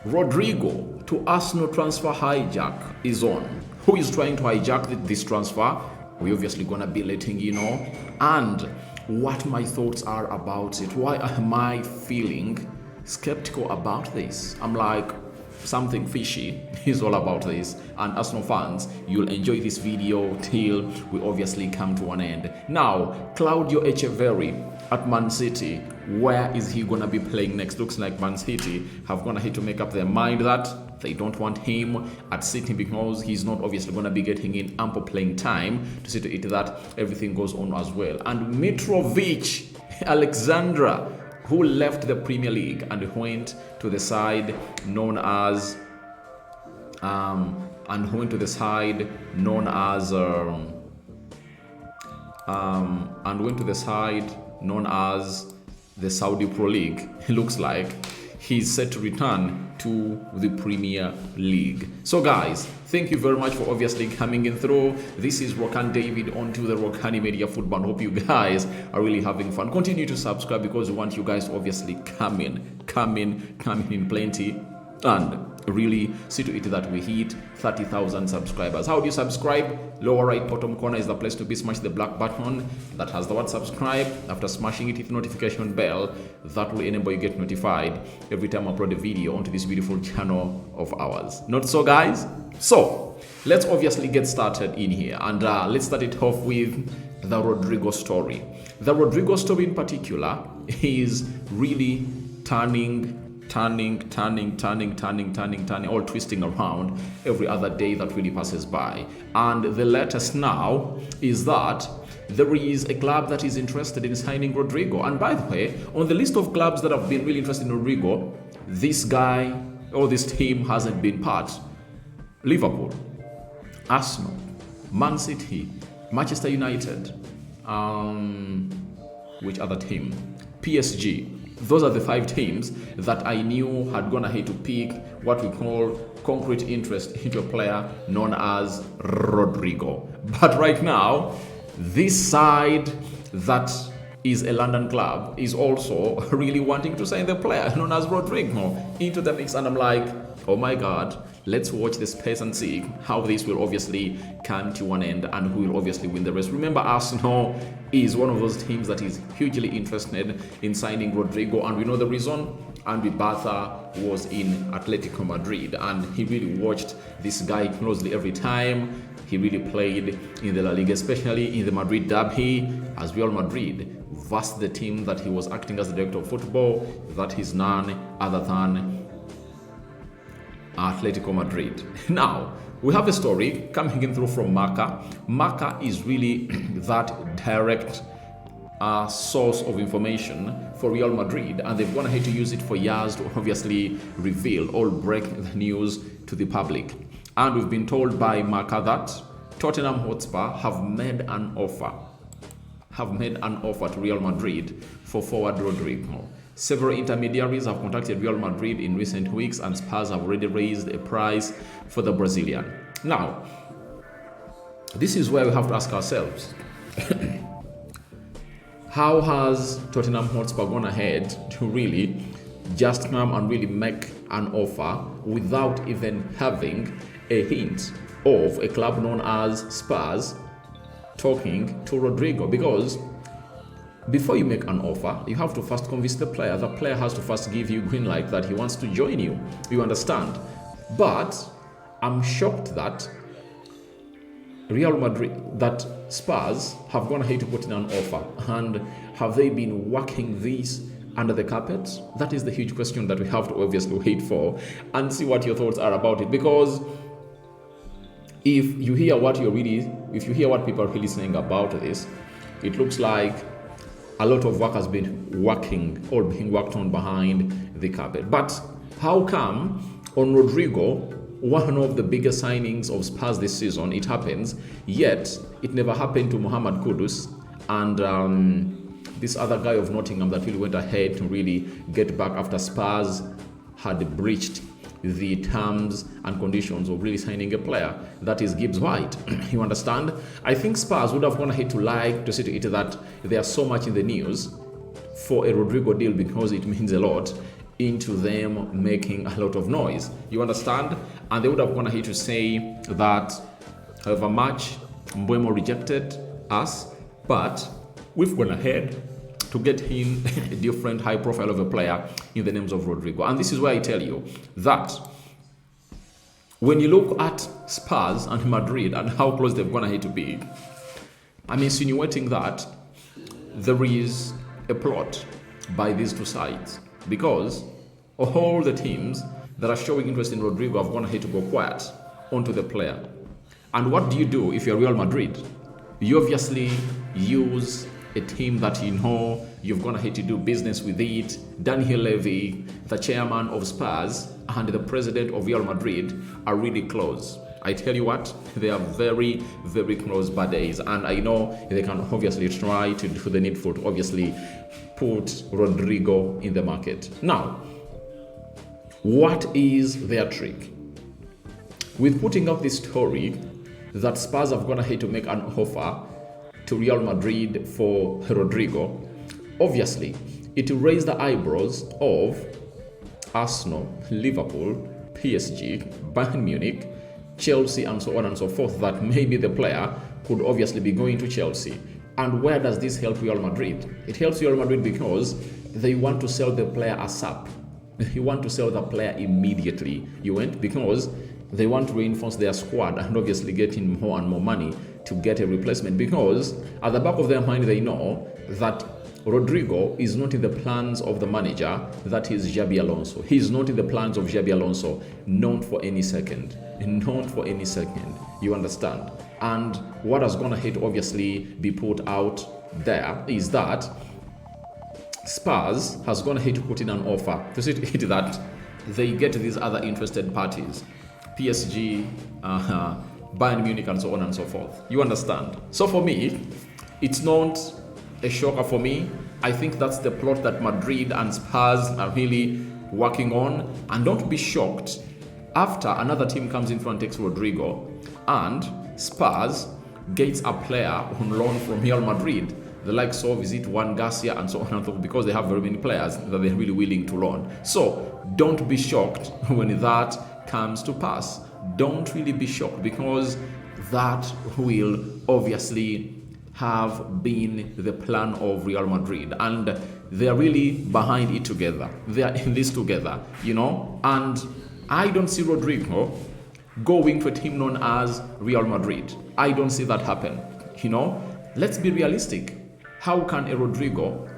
Rodrygo to Arsenal transfer hijack is on. Who is trying to hijack this transfer? We're obviously gonna be letting you know, and what my thoughts are about it. Why am I feeling skeptical about this? I'm like, something fishy is all about this, and Arsenal fans, you'll enjoy this video till we obviously come to an end. Now, Claudio Echeverri at Man City, where is he gonna be playing next? Looks like Man City have gonna have to make up their mind that they don't want him at City because he's not obviously gonna be getting in ample playing time to see to it that everything goes on as well. And Mitrovic, Alexandra, who left the Premier League and went to the side known as the Saudi Pro League. It looks like he's set to return to the Premier League. So guys, thank you very much for obviously coming in through. This is Rokani David onto the Rokani Media Football. Hope you guys are really having fun. Continue to subscribe because we want you guys to obviously come in plenty and really see to it that we hit 30,000 subscribers. How do you subscribe? Lower right bottom corner is the place to be. Smash the black button that has the word subscribe. After smashing it, hit the notification bell. That will enable you get notified every time I upload a video onto this beautiful channel of ours. Not so, guys? So let's obviously get started in here, and let's start it off with the Rodrygo story. The Rodrygo story in particular is really turning, all twisting around every other day that really passes by. And the latest now is that there is a club that is interested in signing Rodrygo. And by the way, on the list of clubs that have been really interested in Rodrygo, this guy or this team hasn't been part. Liverpool, Arsenal, Man City, Manchester United, which other team? PSG. Those are the 5 teams that I knew had gone ahead to pick what we call concrete interest into a player known as Rodrygo. But right now, this side that is a London club is also really wanting to sign the player known as Rodrygo into the mix, and I'm like, oh my God, let's watch the space and see how this will obviously come to an end and who will obviously win the race. Remember, Arsenal is one of those teams that is hugely interested in signing Rodrygo, and we know the reason. Andy Bartha was in Atletico Madrid, and he really watched this guy closely every time he really played in the La Liga, especially in the Madrid derby, as Real Madrid versus the team that he was acting as the director of football, that is none other than Atletico Madrid. Now, we have a story coming in through from Marca. Marca is really that direct source of information for Real Madrid, and they've gone ahead to use it for years to obviously reveal or break the news to the public. And we've been told by Marca that Tottenham Hotspur have made an offer to Real Madrid for forward Rodrygo. Several intermediaries have contacted Real Madrid in recent weeks, and Spurs have already raised a price for the Brazilian. Now, this is where we have to ask ourselves, how has Tottenham Hotspur gone ahead to really just come and really make an offer without even having a hint of a club known as Spurs talking to Rodrygo? Because before you make an offer, you have to first convince the player. The player has to first give you green light that he wants to join you. You understand? But I'm shocked that that Spurs have gone ahead to put in an offer. And have they been working this under the carpet? That is the huge question that we have to obviously wait for and see what your thoughts are about it. Because if you hear what people are really saying about this, it looks like a lot of work has been being worked on behind the carpet. But how come on Rodrygo, one of the biggest signings of Spurs this season, it happens, yet it never happened to Mohamed Kudus and this other guy of Nottingham that really went ahead to really get back after Spurs had breached the terms and conditions of really signing a player, that is Gibbs White. You understand? I think Spurs would have gone ahead to see to it that they are so much in the news for a Rodrygo deal because it means a lot. into them making a lot of noise. You understand? And they would have gone ahead to say that, however much Mbeumo rejected us, but we've gone ahead to get him a different high profile of a player in the names of Rodrygo. And this is why I tell you that when you look at Spurs and Madrid and how close they've gone ahead to be, I'm insinuating that there is a plot by these two sides, because all the teams that are showing interest in Rodrygo have gone ahead to go quiet onto the player. And what do you do if you're Real Madrid? You obviously use a team that you know you've gone ahead to do business with it. Daniel Levy, the chairman of Spurs, and the president of Real Madrid are really close. I tell you what, they are very, very close buddies, and I know they can obviously try to do the needful to obviously put Rodrygo in the market. Now, what is their trick? With putting up this story that Spurs have gone ahead to make an offer to Real Madrid for Rodrygo, obviously it will raise the eyebrows of Arsenal, Liverpool, PSG, Bayern Munich, Chelsea, and so on and so forth, that maybe the player could obviously be going to Chelsea. And where does this help Real Madrid? It helps Real Madrid because they want to sell the player ASAP. They want to sell the player immediately. You went because they want to reinforce their squad and obviously get in more and more money to get a replacement, because at the back of their mind they know that Rodrygo is not in the plans of the manager, that is Xabi Alonso. He is not in the plans of Xabi Alonso, not for any second. Not for any second. You understand? And what has gone ahead to obviously be put out there is that Spurs has gone ahead to put in an offer to see to it that they get these other interested parties, PSG, Bayern Munich, and so on and so forth. You understand? So for me, it's not a shocker for me. I think that's the plot that Madrid and Spurs are really working on. And don't be shocked after another team comes in front and takes Rodrygo and Spurs gets a player on loan from Real Madrid, the likes of, is it Juan Garcia and so on and so forth, because they have very many players that they're really willing to loan. So don't be shocked when that comes to pass. Don't really be shocked, because that will obviously have been the plan of Real Madrid, and they're really behind it together. They are in this together, you know. And I don't see Rodrygo going to a team known as Real Madrid. I don't see that happen, you know. Let's be realistic. How can a Rodrygo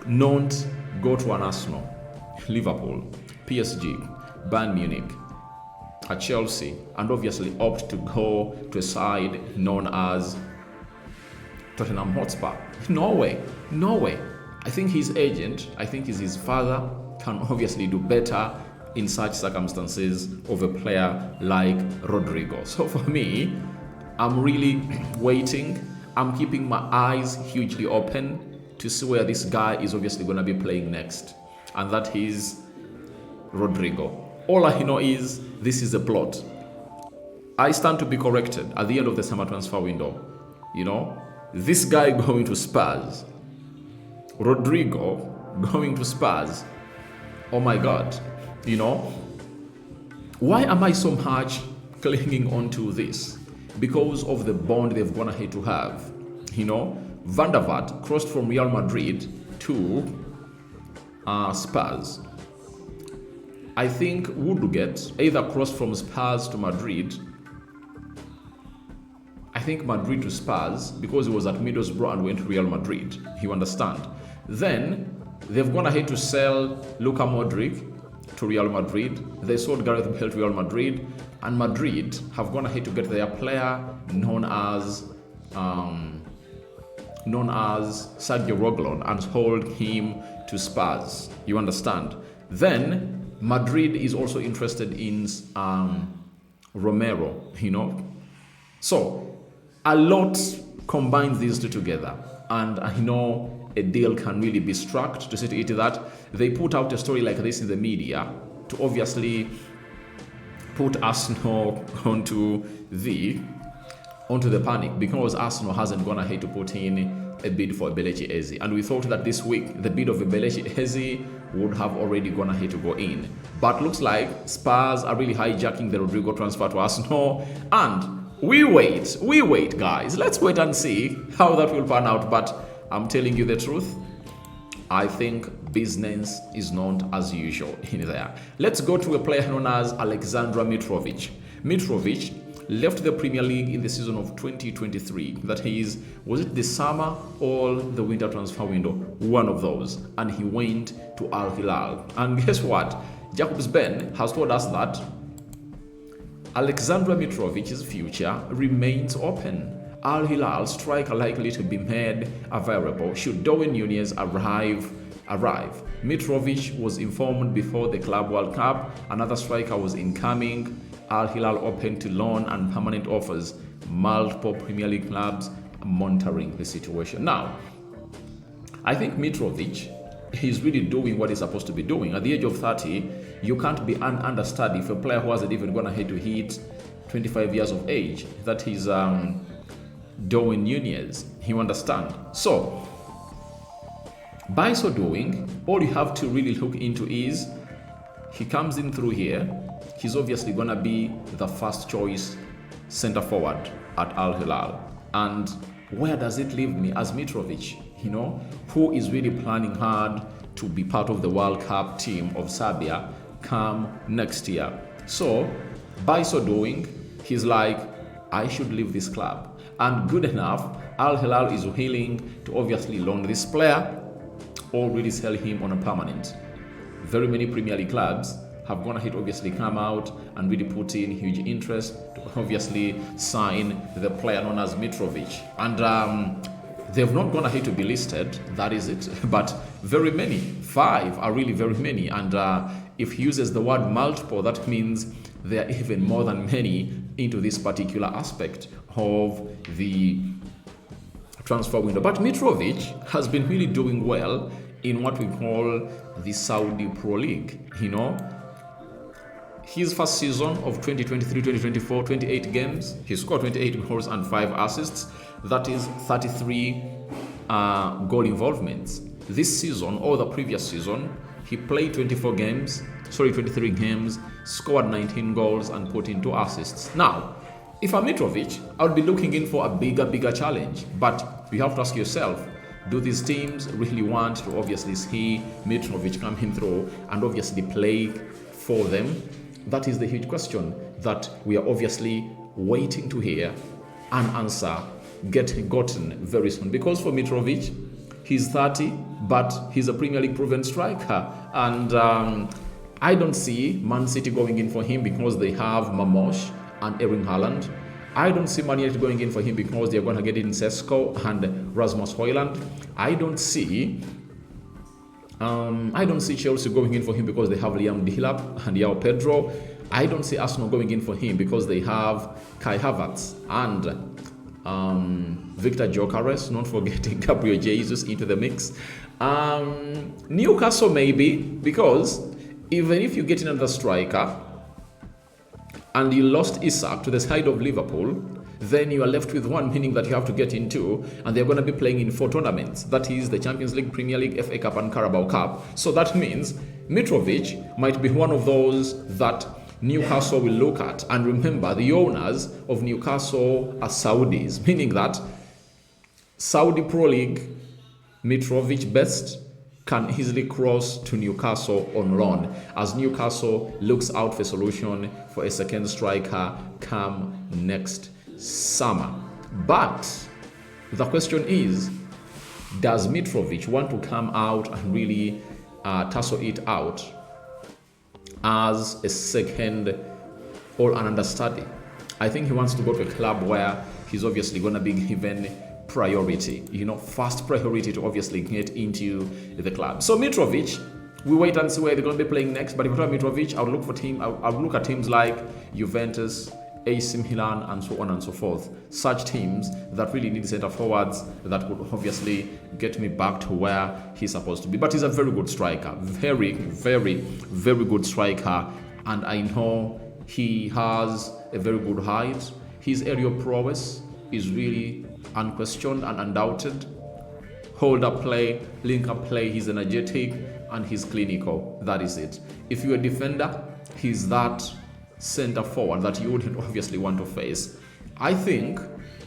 not go to an Arsenal, Liverpool, PSG, Bayern Munich, a Chelsea, and obviously opt to go to a side known as Tottenham Hotspur? No way. No way. I think his agent, I think his father, can obviously do better in such circumstances of a player like Rodrygo. So for me, I'm really waiting. I'm keeping my eyes hugely open to see where this guy is obviously going to be playing next. And that is Rodrygo. All I know is this is a plot. I stand to be corrected at the end of the summer transfer window. You know, this guy going to Spurs, Rodrygo going to Spurs. Oh my God. You know, why am I so much clinging on to this? Because of the bond they've gone ahead to have. You know, Van der Vaart crossed from Real Madrid to Spurs. I think Woodgate either crossed from Spurs to Madrid. I think Madrid to Spurs, because he was at Middlesbrough and went to Real Madrid. You understand? Then they've gone ahead to sell Luka Modric to Real Madrid. They sold Gareth Bale to Real Madrid, and Madrid have gone ahead to get their player known as Sergio Reguilon and sold him to Spurs. You understand? Then Madrid is also interested in Romero, you know. So a lot combines these two together, and I know a deal can really be struck. To say to it that they put out a story like this in the media to obviously put Arsenal onto the panic, because Arsenal hasn't gone ahead to put in a bid for Ebelechi Eze. And we thought that this week, the bid of Ebelechi Eze would have already gone ahead to go in. But looks like Spurs are really hijacking the Rodrygo transfer to Arsenal. And we wait, guys. Let's wait and see how that will pan out. But I'm telling you the truth, I think business is not as usual in there. Let's go to a player known as Alexandra Mitrovic. Mitrovic left the Premier League in the season of 2023. That is, was it the summer or the winter transfer window? One of those. And he went to Al Hilal. And guess what? Jacobs Ben has told us that Alexandra Mitrovic's future remains open. Al Hilal striker likely to be made available should Darwin Núñez arrive. Mitrovic was informed before the Club World Cup another striker was incoming. Al Hilal open to loan and permanent offers. Multiple Premier League clubs monitoring the situation. Now, I think Mitrovic is really doing what he's supposed to be doing. At the age of 30, you can't be an understudy for a player who hasn't even gone ahead to hit 25 years of age. That is Darwin Núñez. You understand? So, by so doing, all you have to really look into is he comes in through here. He's obviously going to be the first choice center forward at Al Hilal. And where does it leave me as Mitrovic, who is really planning hard to be part of the World Cup team of Serbia come next year? So, by so doing, he's like, I should leave this club. And good enough, Al Hilal is willing to obviously loan this player or really sell him on a permanent. Very many Premier League clubs have gone ahead, obviously come out and really put in huge interest to obviously sign the player known as Mitrovic. And they've not gone ahead to be listed, that is it, but very many, 5 are really very many. And if he uses the word multiple, that means there are even more than many into this particular aspect of the transfer window. But Mitrovic has been really doing well in what we call the Saudi Pro League, His first season of 2023-2024, 28 games, he scored 28 goals and 5 assists. That is 33 goal involvements. This season or the previous season, he played 23 games, scored 19 goals and put in 2 assists. Now, if I'm Mitrovic, I would be looking in for a bigger challenge. But you have to ask yourself, do these teams really want to obviously see Mitrovic coming through and obviously play for them? That is the huge question that we are obviously waiting to hear an answer gotten very soon. Because for Mitrovic, he's 30, but he's a Premier League proven striker. And I don't see Man City going in for him because they have Mamosh and Erling Haaland. I don't see Man United going in for him because they're going to get in Sesko and Rasmus Højlund. I don't see Chelsea going in for him because they have Liam Delap and João Pedro. I don't see Arsenal going in for him because they have Kai Havertz and Victor Gyökeres, not forgetting Gabriel Jesus into the mix. Newcastle maybe, because even if you get another striker and you lost Isak to the side of Liverpool, then you are left with one, meaning that you have to get into, and they're going to be playing in 4 tournaments. That is the Champions League, Premier League, FA Cup and Carabao Cup. So that means Mitrovic might be one of those that Newcastle will look at. And remember, the owners of Newcastle are Saudis, meaning that Saudi Pro League, Mitrovic best can easily cross to Newcastle on loan as Newcastle looks out for a solution for a second striker come next summer. But the question is, does Mitrovic want to come out and really tussle it out as a second or an understudy? I think he wants to go to a club where he's obviously going to be given priority, first priority to obviously get into the club. So Mitrovic, we wait and see where they're going to be playing next. But if I talk Mitrovic, I would look at teams like Juventus, AC Milan, and so on and so forth. Such teams that really need center forwards that would obviously get me back to where he's supposed to be. But he's a very good striker, very, very, very good striker, and I know he has a very good height. His aerial prowess is really unquestioned and undoubted. hold up play, link up play. He's energetic and he's clinical. That is it. If you're a defender, he's that center forward that you wouldn't obviously want to face. I think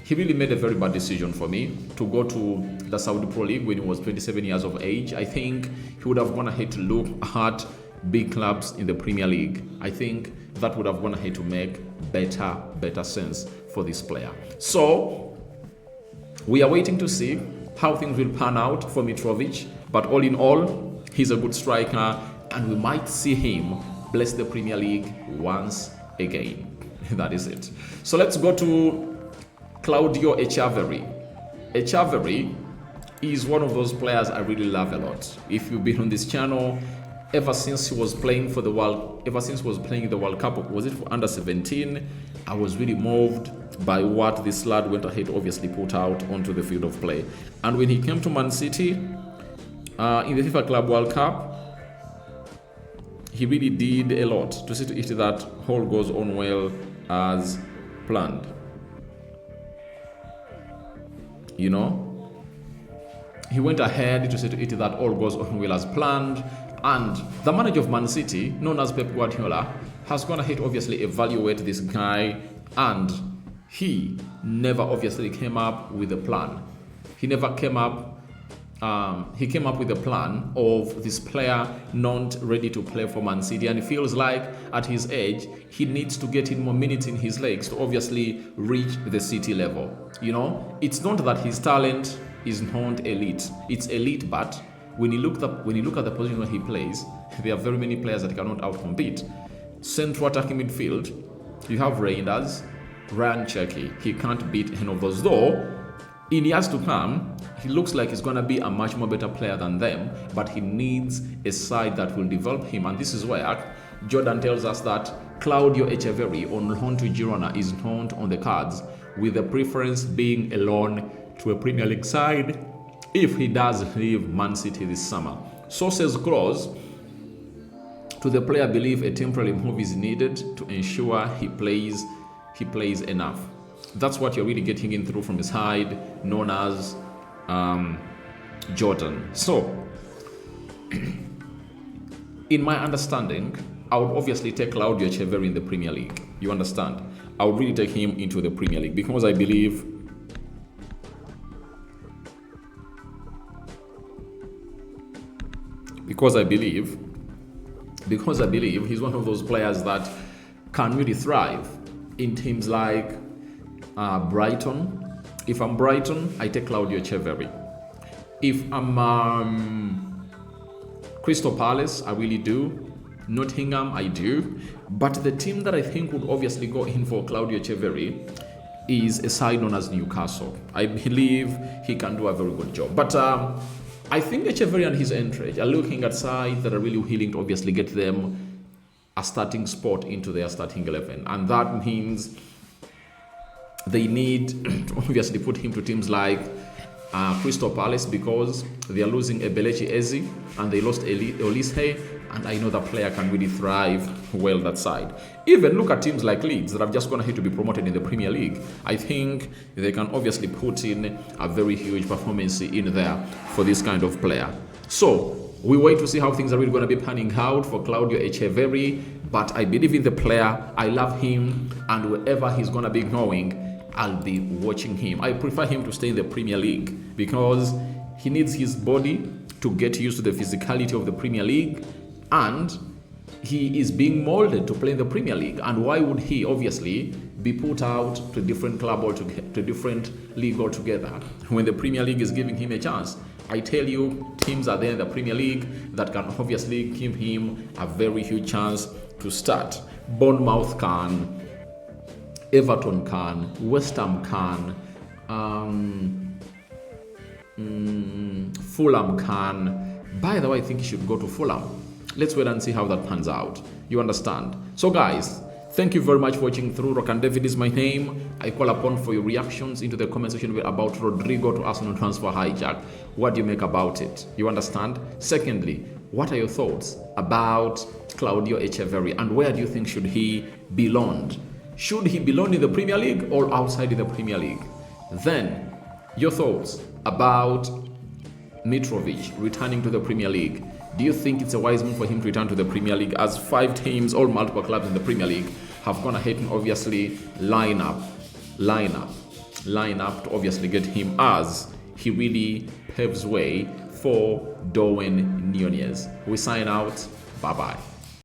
he really made a very bad decision for me to go to the Saudi Pro League when he was 27 years of age. I think he would have gone ahead to look at big clubs in the Premier League. I think that would have gone ahead to make better sense for this player. So we are waiting to see how things will pan out for Mitrovic. But all in all, he's a good striker and we might see him bless the Premier League once again. That is it. So let's go to Claudio Echeverri. Echeverri is one of those players I really love a lot. If you've been on this channel, ever since he was playing the World Cup, was it for under 17? I was really moved by what this lad went ahead obviously put out onto the field of play. And when he came to Man City in the FIFA Club World Cup, he really did a lot to see to it that all goes on well as planned. You know, he went ahead to see to it that all goes on well as planned. And the manager of Man City, known as Pep Guardiola, has gone ahead to obviously evaluate this guy, and he never obviously came up with a plan. He came up with a plan of this player not ready to play for Man City, and he feels like at his age he needs to get in more minutes in his legs to obviously reach the City level. You know, it's not that his talent is not elite. It's elite, but when you look at the position where he plays, there are very many players that cannot outcompete. Central attacking midfield, you have Reinders, Ryan Cherky. He can't beat any of those, though. In years to come, he looks like he's going to be a much more better player than them, but he needs a side that will develop him. And this is where Jordan tells us that Claudio Echeverri on loan to Girona is not on the cards, with the preference being a loan to a Premier League side if he does leave Man City this summer. Sources close to the player believe a temporary move is needed to ensure he plays enough. That's what you're really getting in through from his side, known as Jordan. So, in my understanding, I would obviously take Claudio Echeverri in the Premier League. You understand? I would really take him into the Premier League because I believe he's one of those players that can really thrive in teams like Brighton. If I'm Brighton, I take Claudio Echeverri. If I'm Crystal Palace, I really do. Nottingham, I do. But the team that I think would obviously go in for Claudio Echeverri is a side known as Newcastle. I believe he can do a very good job. But I think Echeverri and his entourage are looking at sides that are really willing to obviously get them a starting spot into their starting 11. And that means they need to obviously put him to teams like Crystal Palace because they are losing Ebelechi Eze and they lost Olise, and I know that player can really thrive well that side. Even look at teams like Leeds that have just gone ahead to be promoted in the Premier League. I think they can obviously put in a very huge performance in there for this kind of player. So we wait to see how things are really going to be panning out for Claudio Echeverri, but I believe in the player. I love him, and wherever he's going to be going, I'll be watching him. I prefer him to stay in the Premier League because he needs his body to get used to the physicality of the Premier League, and he is being molded to play in the Premier League. And why would he obviously be put out to a different club or to a different league altogether when the Premier League is giving him a chance? I tell you, teams are there in the Premier League that can obviously give him a very huge chance to start. Bournemouth can, Everton can, West Ham can, Fulham can. By the way, I think he should go to Fulham. Let's wait and see how that pans out. You understand? So guys, thank you very much for watching through. Rokani David is my name. I call upon for your reactions into the comment section about Rodrygo to Arsenal transfer hijack. What do you make about it? You understand? Secondly, what are your thoughts about Claudio Echeverri, and where do you think should he be loaned? Should he be loaned in the Premier League or outside in the Premier League? Then, your thoughts about Mitrovic returning to the Premier League. Do you think it's a wise move for him to return to the Premier League, as 5 teams, all multiple clubs in the Premier League, have gone ahead and obviously line up to obviously get him, as he really paves way for Darwin Nunez? We sign out. Bye-bye.